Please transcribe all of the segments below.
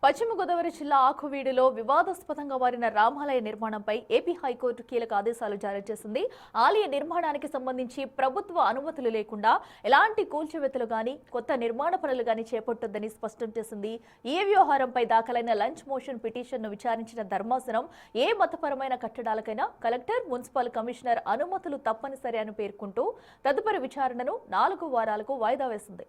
పశ్చిమ గోదావరి జిల్లా ఆకువీడులో వివాదాస్పదంగా మారిన రామాలయ నిర్మాణంపై ఏపీ హైకోర్టు కీలక ఆదేశాలు జారీ చేసింది. ఆలయ నిర్మాణానికి సంబంధించి ప్రభుత్వ అనుమతులు లేకుండా ఎలాంటి కూల్చివేతలు గాని కొత్త నిర్మాణ పనులు గాని చేపట్టొద్దని స్పష్టం చేసింది. ఈ వ్యవహారంపై దాఖలైన లంచ్ మోషన్ పిటిషన్ను విచారించిన ధర్మాసనం ఏ మతపరమైన కట్టడాలకైనా కలెక్టర్, మున్సిపల్ కమిషనర్ అనుమతులు తప్పనిసరి అని పేర్కొంటూ తదుపరి విచారణను 4 వారాలకు వాయిదా వేసింది.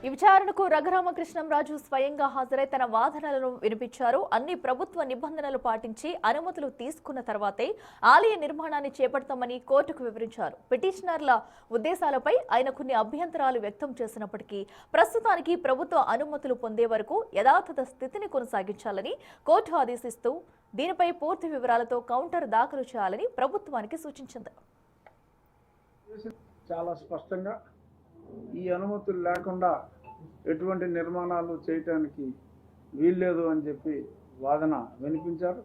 ఈ విచారణకు రఘురామకృష్ణంరాజు స్వయంగా హాజరై తన వాదనలను వినిపించారు. అన్ని ప్రభుత్వ నిబంధనలు పాటించి అనుమతులు తీసుకున్న తర్వాతే ఆలయ నిర్మాణాన్ని చేపడతామని కోర్టుకు వివరించారు. పిటిషనర్ల ఉద్దేశాలపై ఆయన కొన్ని అభ్యంతరాలు వ్యక్తం చేసినప్పటికీ ప్రస్తుతానికి ప్రభుత్వ అనుమతులు పొందే వరకు యథాతథ స్థితిని కొనసాగించాలని కోర్టు ఆదేశిస్తూ దీనిపై పూర్తి వివరాలతో కౌంటర్ దాఖలు చేయాలని ప్రభుత్వానికి సూచించింది. చాలా స్పష్టంగా ఈ అనుమతులు లేకుండా ఎటువంటి నిర్మాణాలు చేయటానికి వీల్లేదు అని చెప్పి వాదన వినిపించారు.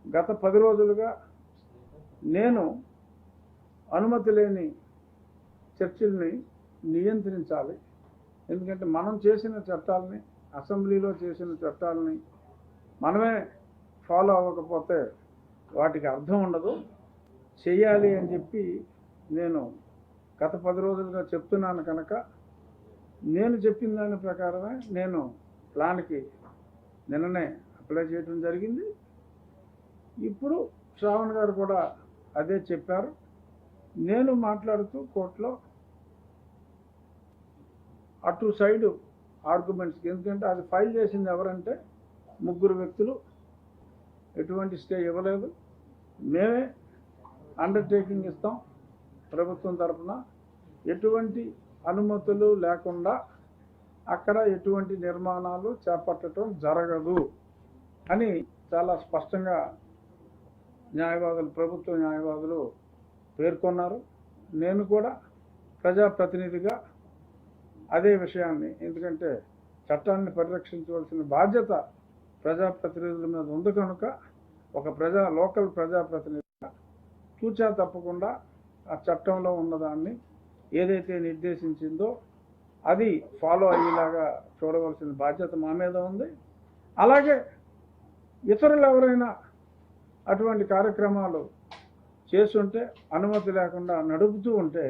గత 10 రోజులుగా నేను అనుమతి లేని చర్చిల్ని నియంత్రించాలి, ఎందుకంటే మనం చేసిన చట్టాలని, అసెంబ్లీలో చేసిన చట్టాలని మనమే ఫాలో అవ్వకపోతే వాటికి అర్థం ఉండదు, చెయ్యాలి అని చెప్పి నేను గత 10 రోజులుగా చెప్తున్నాను. కనుక నేను చెప్పిన దాని ప్రకారమే నేను ప్లాన్కి నిన్ననే అప్లై చేయడం జరిగింది. ఇప్పుడు శ్రావణ్ గారు కూడా అదే చెప్పారు. నేను మాట్లాడుతూ కోర్టులో అటు సైడు ఆర్గ్యుమెంట్స్కి, ఎందుకంటే అది ఫైల్ చేసింది ఎవరంటే 3 వ్యక్తులు, ఎటువంటి స్టే ఇవ్వలేదు, మేమే అండర్టేకింగ్ ఇస్తాం ప్రభుత్వం తరఫున, ఎటువంటి అనుమతులు లేకుండా అక్కడ ఎటువంటి నిర్మాణాలు చేపట్టడం జరగదు అని చాలా స్పష్టంగా న్యాయవాదులు, ప్రభుత్వ న్యాయవాదులు పేర్కొన్నారు. నేను కూడా ప్రజాప్రతినిధిగా అదే విషయాన్ని, ఎందుకంటే చట్టాన్ని పరిరక్షించవలసిన బాధ్యత ప్రజాప్రతినిధుల మీద ఉంది కనుక ఒక లోకల్ ప్రజాప్రతినిధిగా తూచా తప్పకుండా ఆ చట్టంలో ఉన్నదాన్ని ఏదైతే నిర్దేశించిందో అది ఫాలో అయ్యేలాగా చూడవలసిన బాధ్యత మా మీద ఉంది. అలాగే ఇతరులు ఎవరైనా అటువంటి కార్యక్రమాలు చేస్తుంటే, అనుమతి లేకుండా నడుపుతూ ఉంటే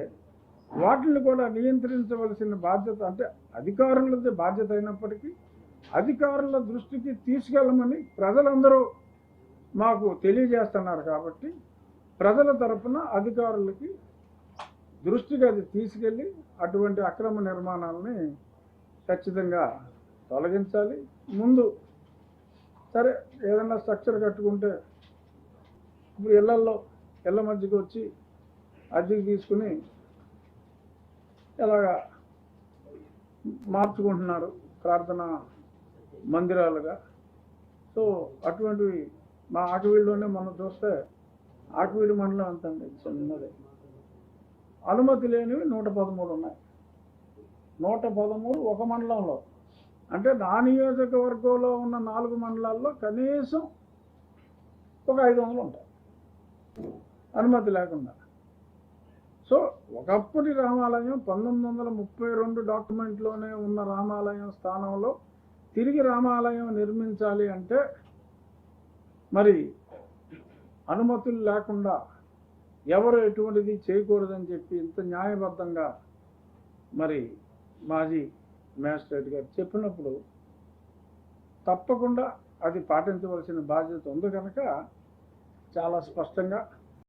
వాటిని కూడా నియంత్రించవలసిన బాధ్యత, అంటే అధికారులది బాధ్యత అయినప్పటికీ అధికారుల దృష్టికి తీసుకెళ్ళమని ప్రజలందరూ మాకు తెలియజేస్తున్నారు. కాబట్టి ప్రజల తరఫున అధికారులకి దృష్టికి అది తీసుకెళ్ళి అటువంటి అక్రమ నిర్మాణాలని ఖచ్చితంగా తొలగించాలి. ముందు సరే ఏదైనా స్ట్రక్చర్ కట్టుకుంటే ఇప్పుడు ఇళ్ళ మధ్యకి వచ్చి అద్దెకి తీసుకుని ఎలాగా మార్చుకుంటున్నారు ప్రార్థనా మందిరాలుగా. సో అటువంటివి మా ఆకువీడులోనే మనం చూస్తే, ఆకువీడు మండలం అంతండి చిన్నది, అనుమతి లేనివి 113 ఉన్నాయి. 113 ఒక మండలంలో, అంటే నా నియోజకవర్గంలో ఉన్న 4 మండలాల్లో కనీసం ఒక 500 ఉంటాయి అనుమతి లేకుండా. సో ఒకప్పటి రామాలయం 1932 డాక్యుమెంట్లోనే ఉన్న రామాలయం స్థానంలో తిరిగి రామాలయం నిర్మించాలి అంటే మరి అనుమతులు లేకుండా ఎవరు ఎటువంటిది చేయకూడదని చెప్పి ఇంత న్యాయబద్ధంగా మరి మాజీ మ్యాజిస్ట్రేట్ గారు చెప్పినప్పుడు తప్పకుండా అది పాటించవలసిన బాధ్యత ఉంది కనుక చాలా స్పష్టంగా